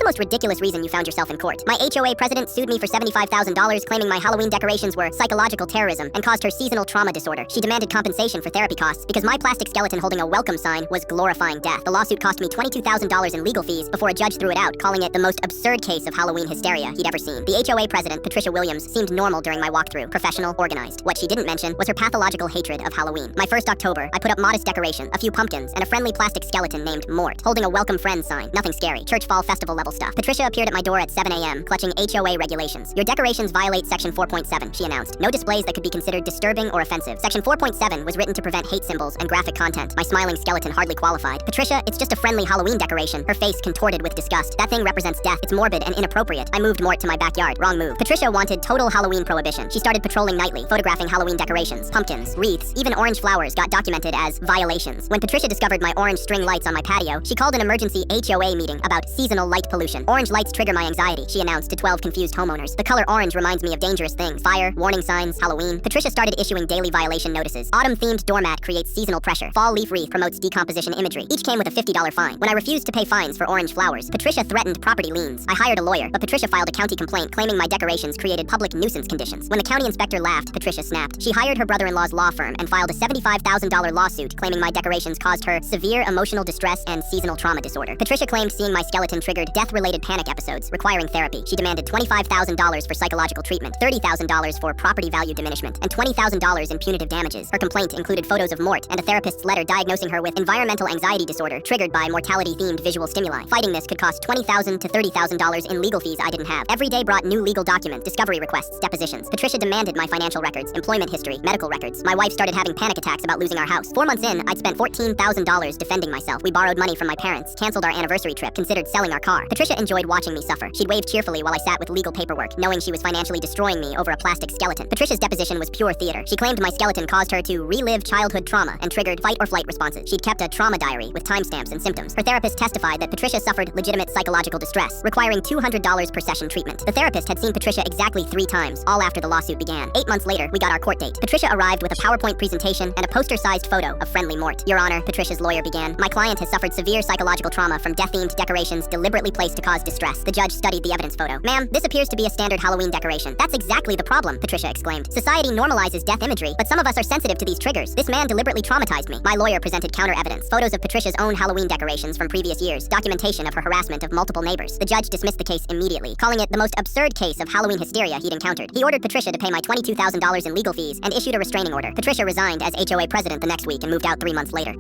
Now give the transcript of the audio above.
the most ridiculous reason you found yourself in court? My HOA president sued me for $75,000, claiming my Halloween decorations were psychological terrorism and caused her seasonal trauma disorder. She demanded compensation for therapy costs because my plastic skeleton holding a welcome sign was glorifying death. The lawsuit cost me $22,000 in legal fees before a judge threw it out, calling it the most absurd case of Halloween hysteria he'd ever seen. The HOA president, Patricia Williams, seemed normal during my walkthrough, professional, organized. What she didn't mention was her pathological hatred of Halloween. My first October, I put up modest decoration, a few pumpkins, and a friendly plastic skeleton named Mort, holding a welcome friends sign. Nothing scary. Church fall festival level stuff. Patricia appeared at my door at 7 a.m., clutching HOA regulations. Your decorations violate Section 4.7, she announced. No displays that could be considered disturbing or offensive. Section 4.7 was written to prevent hate symbols and graphic content. My smiling skeleton hardly qualified. Patricia, it's just a friendly Halloween decoration. Her face contorted with disgust. That thing represents death. It's morbid and inappropriate. I moved Mort to my backyard. Wrong move. Patricia wanted total Halloween prohibition. She started patrolling nightly, photographing Halloween decorations, pumpkins, wreaths, even orange flowers got documented as violations. When Patricia discovered my orange string lights on my patio, she called an emergency HOA meeting about seasonal light pollution. Orange lights trigger my anxiety, she announced to 12 confused homeowners. The color orange reminds me of dangerous things. Fire, warning signs, Halloween. Patricia started issuing daily violation notices. Autumn-themed doormat creates seasonal pressure. Fall leaf wreath promotes decomposition imagery. Each came with a $50 fine. When I refused to pay fines for orange flowers, Patricia threatened property liens. I hired a lawyer, but Patricia filed a county complaint claiming my decorations created public nuisance conditions. When the county inspector laughed, Patricia snapped. She hired her brother-in-law's law firm and filed a $75,000 lawsuit claiming my decorations caused her severe emotional distress and seasonal trauma disorder. Patricia claimed seeing my skeleton triggered death-related panic episodes, requiring therapy. She demanded $25,000 for psychological treatment, $30,000 for property value diminishment, and $20,000 in punitive damages. Her complaint included photos of Mort and a therapist's letter diagnosing her with environmental anxiety disorder triggered by mortality-themed visual stimuli. Fighting this could cost $20,000 to $30,000 in legal fees I didn't have. Every day brought new legal documents, discovery requests, depositions. Patricia demanded my financial records, employment history, medical records. My wife started having panic attacks about losing our house. 4 months in, I'd spent $14,000 defending myself. We borrowed money from my parents, canceled our anniversary trip, considered selling our car. Patricia enjoyed watching me suffer. She'd wave cheerfully while I sat with legal paperwork, knowing she was financially destroying me over a plastic skeleton. Patricia's deposition was pure theater. She claimed my skeleton caused her to relive childhood trauma and triggered fight or flight responses. She'd kept a trauma diary with timestamps and symptoms. Her therapist testified that Patricia suffered legitimate psychological distress, requiring $200 per session treatment. The therapist had seen Patricia exactly 3 times, all after the lawsuit began. 8 months later, we got our court date. Patricia arrived with a PowerPoint presentation and a poster-sized photo of friendly Mort. Your Honor, Patricia's lawyer began, my client has suffered severe psychological trauma from death-themed decorations deliberately placed to cause distress. The judge studied the evidence photo. Ma'am, this appears to be a standard Halloween decoration. That's exactly the problem, Patricia exclaimed. Society normalizes death imagery, but some of us are sensitive to these triggers. This man deliberately traumatized me. My lawyer presented counter evidence, photos of Patricia's own Halloween decorations from previous years, documentation of her harassment of multiple neighbors. The judge dismissed the case immediately, calling it the most absurd case of Halloween hysteria he'd encountered. He ordered Patricia to pay my $22,000 in legal fees and issued a restraining order. Patricia resigned as HOA president the next week and moved out 3 months later.